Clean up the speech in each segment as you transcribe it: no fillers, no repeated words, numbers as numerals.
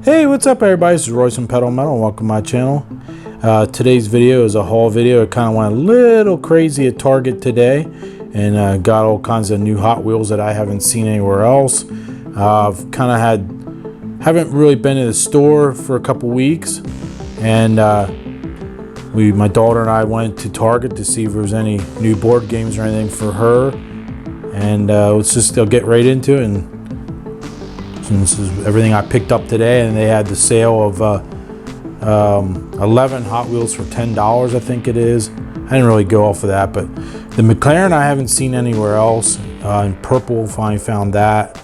Hey, what's up everybody? This is Royce from Pedal Metal. Welcome to my channel. Today's video is a haul video. I kind of went a little crazy at Target today and got all kinds of new Hot Wheels that I haven't seen anywhere else. I've kind of haven't really been to the store for a couple weeks, and my daughter and I went to Target to see if there was any new board games or anything for her, and let's just get right into it. And this is everything I picked up today, and they had the sale of 11 Hot Wheels for $10, I think it is. I didn't really go off of that, but the McLaren I haven't seen anywhere else. In purple, finally found that.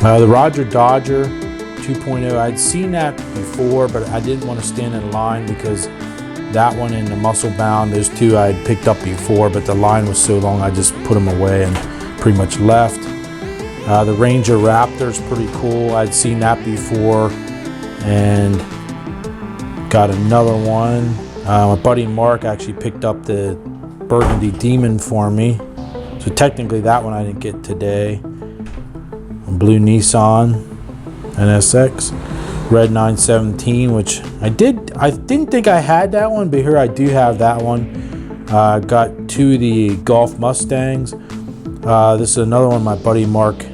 The Roger Dodger 2.0, I'd seen that before, but I didn't want to stand in line because that one and the Muscle Bound, those two I had picked up before, but the line was so long I just put them away and pretty much left. The Ranger Raptor's pretty cool. I'd seen that before and got another one. My buddy Mark actually picked up the Burgundy Demon for me, so technically that one I didn't get today. Blue Nissan NSX. Red 917, which I didn't think I had that one, but here I do have that one. Got two of the Golf Mustangs. This is another one my buddy Mark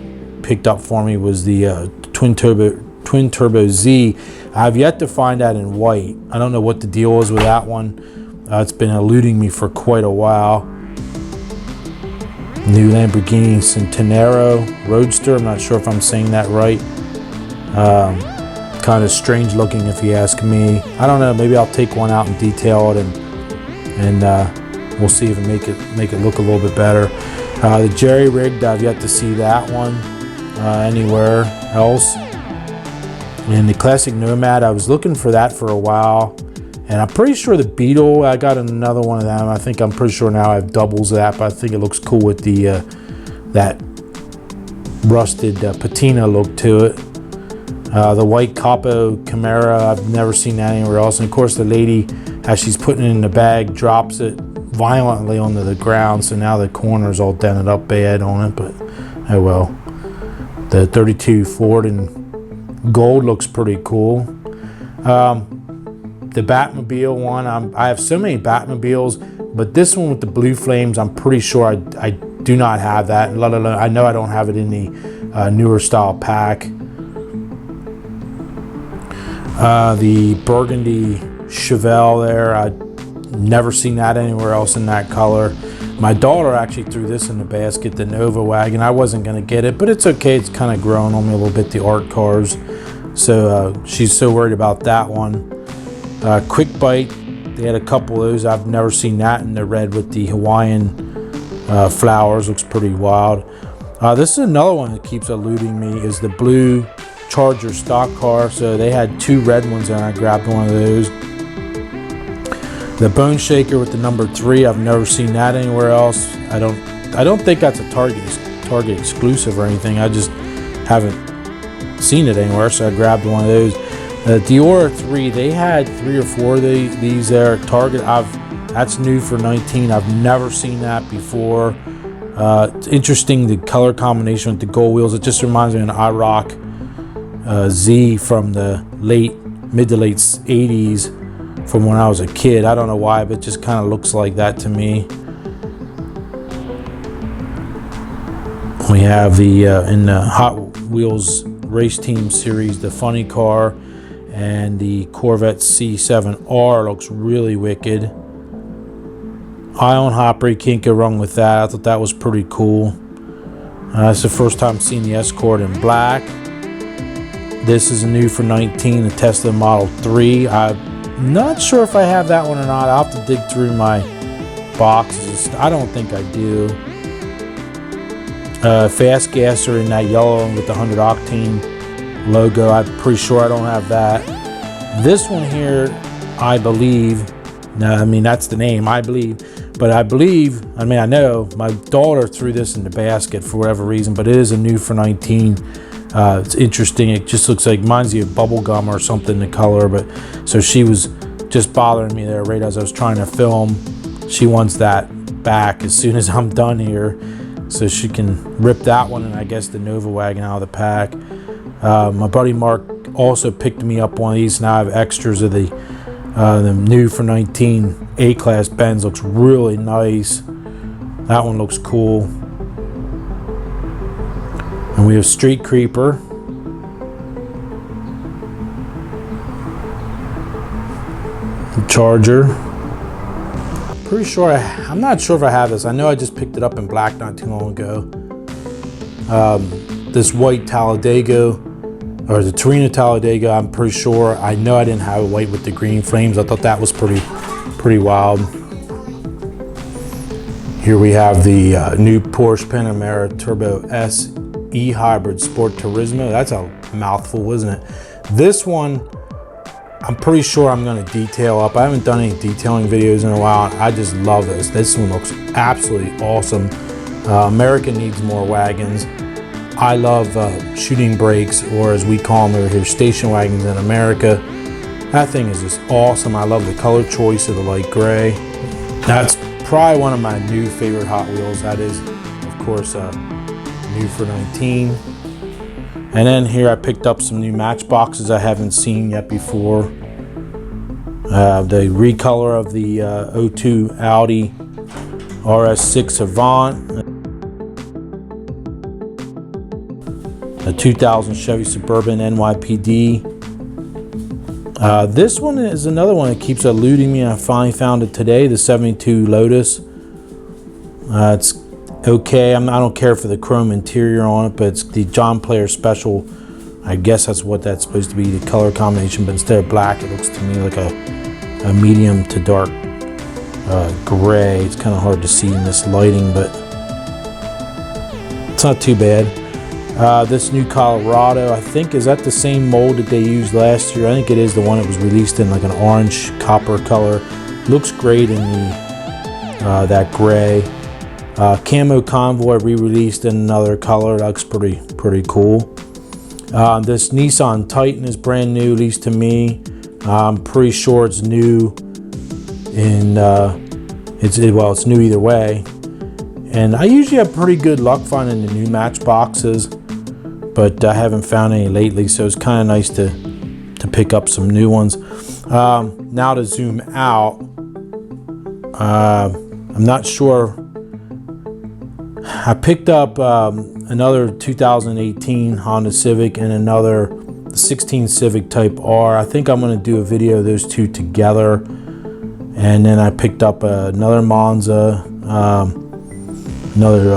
picked up for me, was the Twin Turbo Z. I've yet to find that in white. I don't know what the deal is with that one. It's been eluding me for quite a while. New Lamborghini Centenaro Roadster. I'm not sure if I'm saying that right. Kind of strange looking if you ask me. I don't know, maybe I'll take one out and detail it, and we'll see if it make it look a little bit better. The Jerry Rigged, I've yet to see that one anywhere else. And the Classic Nomad, I was looking for that for a while, and I'm pretty sure the Beetle, I got another one of them. I'm pretty sure now I have doubles of that, but I think it looks cool with the that rusted patina look to it. The white Capo Camaro, I've never seen that anywhere else. And of course the lady, as she's putting it in the bag, drops it violently onto the ground, so now the corner's all dented up bad on it, but oh well. The 32 Ford in gold looks pretty cool. The Batmobile one, I have so many Batmobiles, but this one with the blue flames, I'm pretty sure I do not have that. I know I don't have it in the newer style pack. The Burgundy Chevelle there, I'd never seen that anywhere else in that color. My daughter actually threw this in the basket, the Nova Wagon. I wasn't going to get it, but it's okay. It's kind of growing on me a little bit, the art cars. So she's so worried about that one. Quick Bite, they had a couple of those. I've never seen that in the red with the Hawaiian flowers. Looks pretty wild. This is another one that keeps eluding me, is the blue Charger stock car. So they had two red ones and I grabbed one of those. The Bone Shaker with the number 3, I've never seen that anywhere else. I don't think that's a Target exclusive or anything. I just haven't seen it anywhere, so I grabbed one of those. The Aura 3, they had 3 or 4 of these there at Target. That's new for 19. I've never seen that before. It's interesting, the color combination with the gold wheels. It just reminds me of an IROC Z from the mid to late 80s, from when I was a kid. I don't know why, but it just kind of looks like that to me. We have the in the Hot Wheels Race Team series, the funny car, and the Corvette C7R looks really wicked. Ion Hopper, you can't go wrong with that. I thought that was pretty cool. It's the first time seeing the Escort in black. This is new for 19, the Tesla Model 3. I'm not sure if I have that one or not. I'll have to dig through my boxes. I don't think I do. Fast Gasser in that yellow one with the 100 octane logo. I'm pretty sure I don't have that. This one here, I believe, no, I mean that's the name, I believe, but I know my daughter threw this in the basket for whatever reason, but it is a new for 19. It's interesting. It just looks like, reminds you of bubble gum or something, the color, but so she was just bothering me there right as I was trying to film. She wants that back as soon as I'm done here. so she can rip that one and I guess the Nova wagon out of the pack. My buddy Mark also picked me up one of these. Now I have extras of the new for 19 A-Class Benz. Looks really nice. That one looks cool. And we have Street Creeper. The Charger. Pretty sure I'm not sure if I have this. I know I just picked it up in black not too long ago. This white Talladega, or the Torino Talladega, I'm pretty sure. I know I didn't have it white with the green flames. I thought that was pretty wild. Here we have the new Porsche Panamera Turbo S E-Hybrid Sport Turismo. That's a mouthful, isn't it? This one, I'm pretty sure I'm going to detail up. I haven't done any detailing videos in a while. I just love this. This one looks absolutely awesome. America needs more wagons. I love shooting brakes, or as we call them over here, station wagons in America. That thing is just awesome. I love the color choice of the light gray. That's probably one of my new favorite Hot Wheels. That is, of course, new for 19. And then here I picked up some new Matchboxes I haven't seen yet before. The recolor of the 02 Audi RS6 Avant. A 2000 Chevy Suburban NYPD. This one is another one that keeps eluding me. I finally found it today, the 72 Lotus. It's okay. I don't care for the chrome interior on it, but it's the John Player Special. I guess that's what that's supposed to be, the color combination, but instead of black, it looks to me like a medium to dark gray. It's kind of hard to see in this lighting, but it's not too bad. This new Colorado, I think, is that the same mold that they used last year? I think it is the one that was released in like an orange copper color. Looks great in the that gray. Camo Convoy re-released in another color. That looks pretty cool. This Nissan Titan is brand new, at least to me. I'm pretty sure it's new in it's new either way. And I usually have pretty good luck finding the new Matchboxes, but I haven't found any lately, so it's kind of nice to pick up some new ones. Now to zoom out, I'm not sure. I picked up another 2018 Honda Civic and another 16 Civic Type R. I think I'm going to do a video of those two together. And then I picked up another Monza, another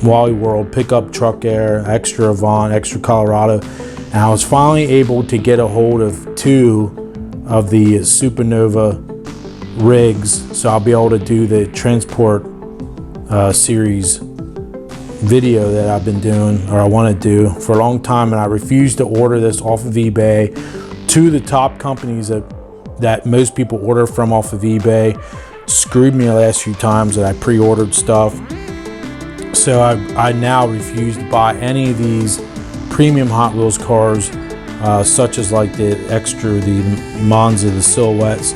Wally World pickup truck air, extra Avant, extra Colorado. And I was finally able to get a hold of two of the Supernova rigs, so I'll be able to do the Transport series video that I've been doing, or I want to do for a long time, and I refused to order this off of eBay. Two of the top companies that most people order from off of eBay screwed me the last few times that I pre-ordered stuff. So I now refuse to buy any of these premium Hot Wheels cars, such as like the extra, the Monza, the Silhouettes.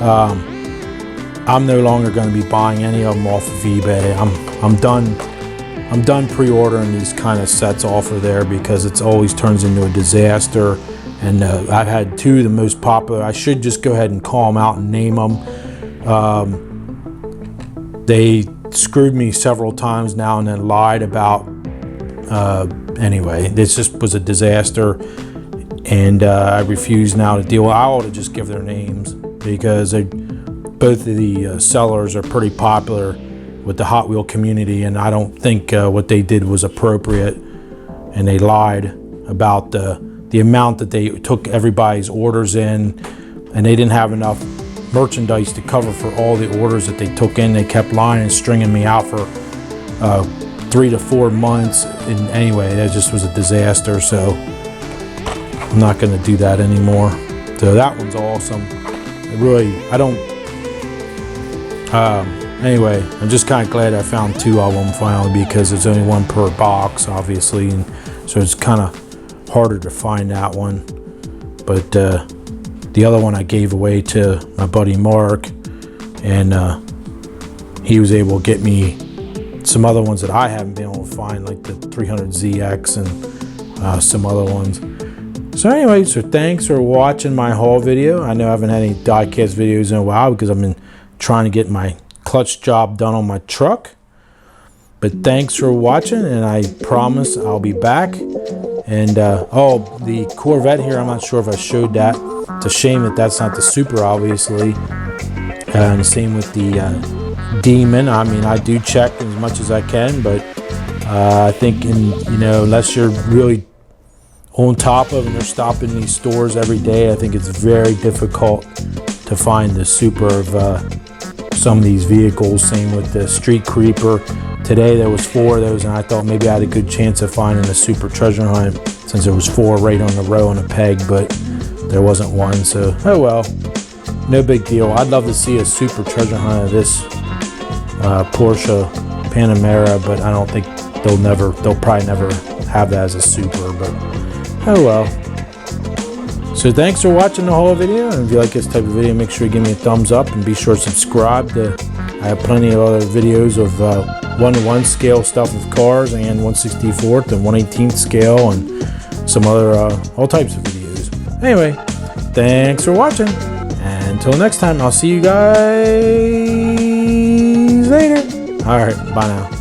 I'm no longer going to be buying any of them off of eBay. I'm done pre-ordering these kind of sets off of there, because it always turns into a disaster. And I've had two of the most popular. I should just go ahead and call them out and name them. They screwed me several times now and then lied about. Anyway, this just was a disaster, and I refuse now to deal with. I ought to just give their names, because both of the sellers are pretty popular with the Hot Wheel community, and I don't think what they did was appropriate, and they lied about the amount that they took everybody's orders in, and they didn't have enough merchandise to cover for all the orders that they took in. They kept lying and stringing me out for 3 to 4 months, and anyway, that just was a disaster. So I'm not going to do that anymore. So that one's awesome. Anyway, I'm just kind of glad I found two of them finally, because there's only one per box, obviously, and so it's kind of harder to find that one. But the other one I gave away to my buddy Mark, and he was able to get me some other ones that I haven't been able to find, like the 300ZX and some other ones. So anyway, so thanks for watching my haul video. I know I haven't had any diecast videos in a while because I've been trying to get my clutch job done on my truck. But thanks for watching, and I promise I'll be back. And oh, the Corvette here, I'm not sure if I showed that. It's a shame that that's not the Super, obviously. And the same with the Demon. I mean, I do check as much as I can, but I think, unless you're really on top of and they're stopping these stores every day, I think it's very difficult to find the Super of some of these vehicles. Same with the Street Creeper. Today there was 4 of those, and I thought maybe I had a good chance of finding a Super treasure hunt since there was 4 right on the row on a peg, but there wasn't one. So oh well, no big deal. I'd love to see a Super treasure hunt of this Porsche Panamera, but I don't think they'll probably never have that as a Super. But oh well. So thanks for watching the whole video, and if you like this type of video, make sure you give me a thumbs up and be sure to subscribe. I have plenty of other videos of 1/1 scale stuff with cars and 1/64th and 1/18th scale and some other all types of videos. Anyway, thanks for watching, and until next time, I'll see you guys later. All right, bye now.